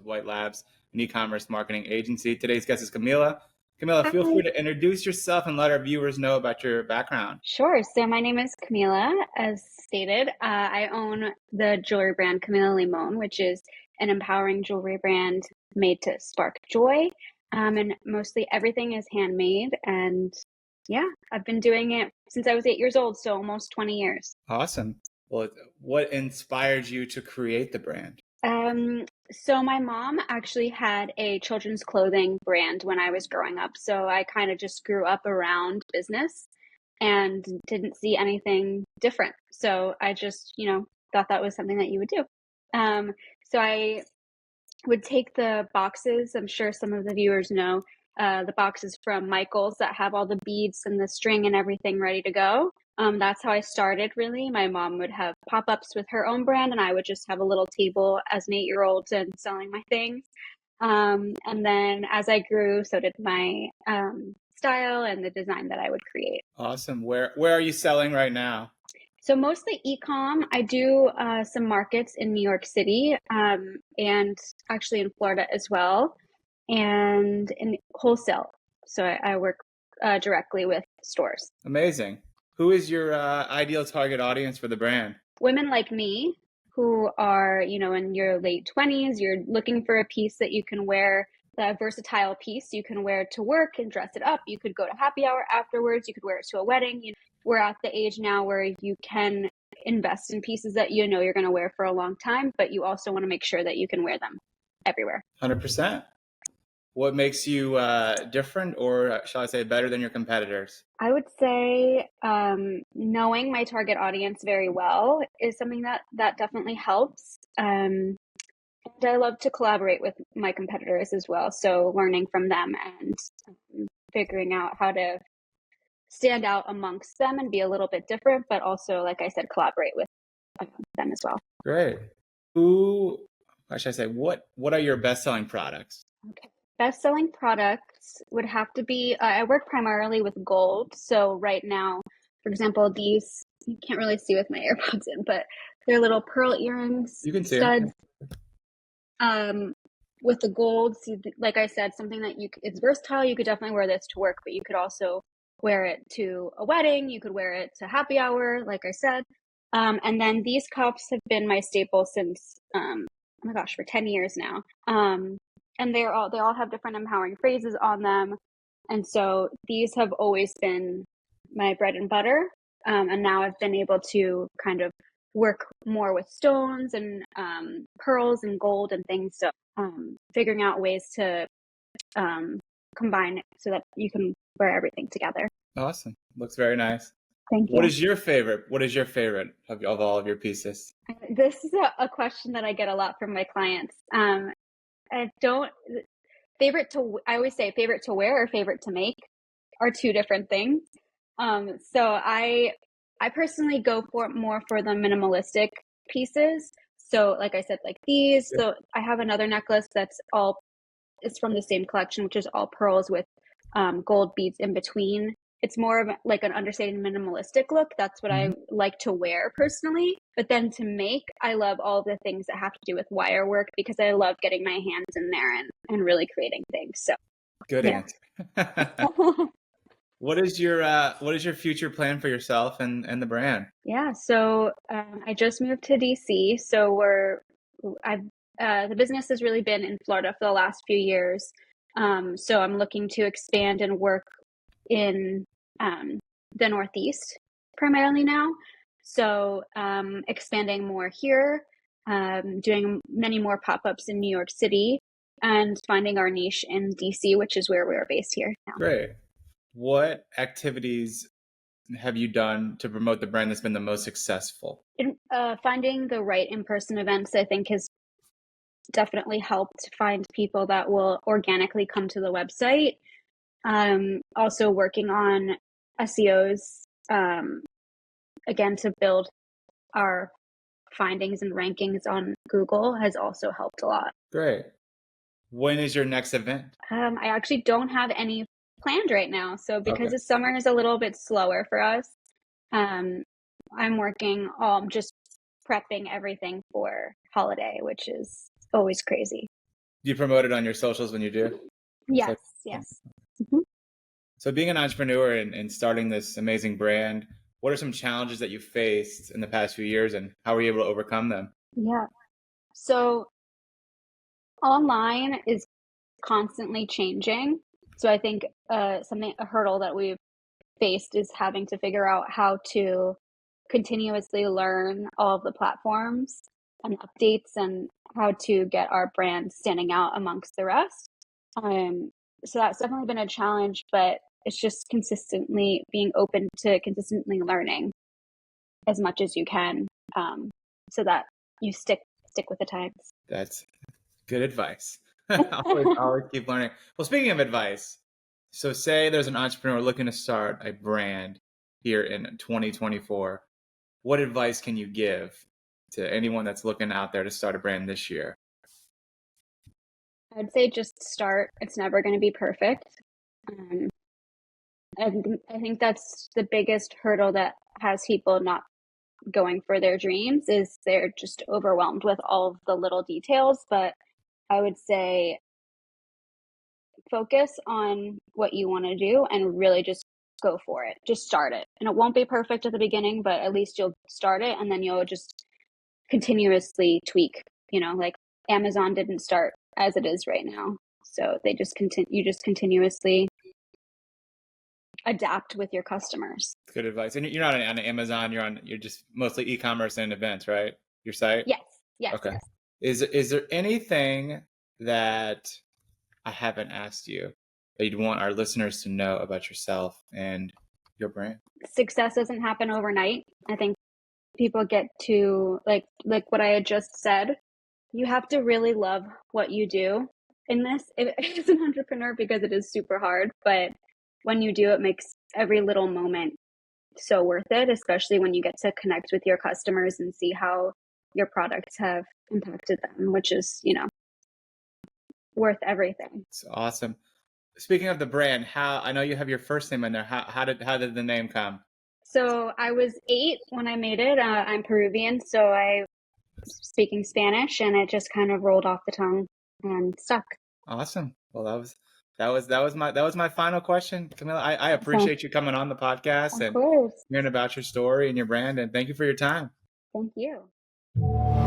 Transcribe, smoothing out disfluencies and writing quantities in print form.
with Wytlabs, an e-commerce marketing agency. Today's guest is Camilla. Camilla, feel Hi. free to introduce yourself and let our viewers know about your background. Sure. So my name is Camilla, as stated. I own the jewelry brand Camilla Limon, which is an empowering jewelry brand made to spark joy. And mostly everything is handmade. And yeah, I've been doing it since I was 8 years old, so almost 20 years. Awesome. Well, what inspired you to create the brand? So my mom actually had a children's clothing brand when I was growing up. So I kind of just grew up around business and didn't see anything different. So I just, thought that was something that you would do. So I would take the boxes. I'm sure some of the viewers know the boxes from Michael's that have all the beads and the string and everything ready to go. That's how I started, really. My mom would have pop-ups with her own brand, and I would just have a little table as an 8-year-old and selling my things. And then as I grew, so did my style and the design that I would create. Awesome. Where are you selling right now? So mostly e-com. I do some markets in New York City and actually in Florida as well, and in wholesale. So I work directly with stores. Amazing. Who is your ideal target audience for the brand? Women like me who are, in your late 20s, you're looking for a piece that you can wear, a versatile piece you can wear to work and dress it up. You could go to happy hour afterwards. You could wear it to a wedding. We're at the age now where you can invest in pieces that you're going to wear for a long time, but you also want to make sure that you can wear them everywhere. 100%. What makes you different, or shall I say better than your competitors? I would say knowing my target audience very well is something that definitely helps. And I love to collaborate with my competitors as well. So learning from them and figuring out how to stand out amongst them and be a little bit different, but also, like I said, collaborate with them as well. Great. What are your best-selling products? Okay. Best-selling products would have to be, I work primarily with gold. So right now, for example, these, you can't really see with my AirPods in, but they're little pearl earrings, You can see studs. them. With the gold, like I said, something that it's versatile. You could definitely wear this to work, but you could also wear it to a wedding. You could wear it to happy hour, like I said. And then these cups have been my staple since, oh my gosh, for 10 years now. And they all have different empowering phrases on them. And so these have always been my bread and butter. And now I've been able to kind of work more with stones and pearls and gold and things. So figuring out ways to combine it so that you can wear everything together. Awesome. Looks very nice. Thank you. What is your favorite of all of your pieces? This is a question that I get a lot from my clients. I always say favorite to wear or favorite to make are two different things. So I personally go more for the minimalistic pieces. So like I said, like these. So I have another necklace it's from the same collection, which is all pearls with gold beads in between. It's more of like an understated minimalistic look. That's what I like to wear personally. But then to make, I love all the things that have to do with wire work because I love getting my hands in there and really creating things. So Good yeah. answer. What is your future plan for yourself and the brand? Yeah, so I just moved to DC, so the business has really been in Florida for the last few years. So I'm looking to expand and work in the Northeast primarily now. So expanding more here, doing many more pop-ups in New York City, and finding our niche in DC, which is where we're based here now. Great. What activities have you done to promote the brand that's been the most successful? Finding the right in-person events, I think, has definitely helped find people that will organically come to the website. Also working on SEOs, again, to build our findings and rankings on Google has also helped a lot. Great. When is your next event? I actually don't have any planned right now. So because the summer is a little bit slower for us, I'm working just prepping everything for holiday, which is always crazy. Do you promote it on your socials when you do? So, Yes, yes. Mhm. so being an entrepreneur and starting this amazing brand, what are some challenges that you faced in the past few years, and how were you able to overcome them? Yeah. So online is constantly changing. So I think a hurdle that we've faced is having to figure out how to continuously learn all of the platforms and updates and how to get our brand standing out amongst the rest. Um, so that's definitely been a challenge, but it's just consistently being open to consistently learning as much as you can, so that you stick with the times. That's good advice. Always keep learning. Well, speaking of advice, so say there's an entrepreneur looking to start a brand here in 2024. What advice can you give to anyone that's looking out there to start a brand this year? I'd say just start. It's never going to be perfect. Um, I think that's the biggest hurdle that has people not going for their dreams is they're just overwhelmed with all of the little details. But I would say focus on what you want to do and really just go for it. Just start it. And it won't be perfect at the beginning, but at least you'll start it and then you'll just continuously tweak, like Amazon didn't start as it is right now. So they just you just continuously adapt with your customers. Good advice. And you're not on Amazon. You're just mostly e-commerce and events, right? Your site. Yes, yes, Okay. yes. Is there anything that I haven't asked you that you'd want our listeners to know about yourself and your brand? Success doesn't happen overnight. I think people get to like what I had just said. You have to really love what you do in this as an entrepreneur because it is super hard. But when you do, it makes every little moment so worth it, especially when you get to connect with your customers and see how your products have impacted them, which is, worth everything. It's awesome. Speaking of the brand, how I know you have your first name in there. How did the name come? So I was 8 when I made it. I'm Peruvian, so I was speaking Spanish, and it just kind of rolled off the tongue and stuck. Awesome. Well, that was my final question, Camilla. I So, appreciate you coming on the podcast of and course, hearing about your story and your brand, and thank you for your time. thank you.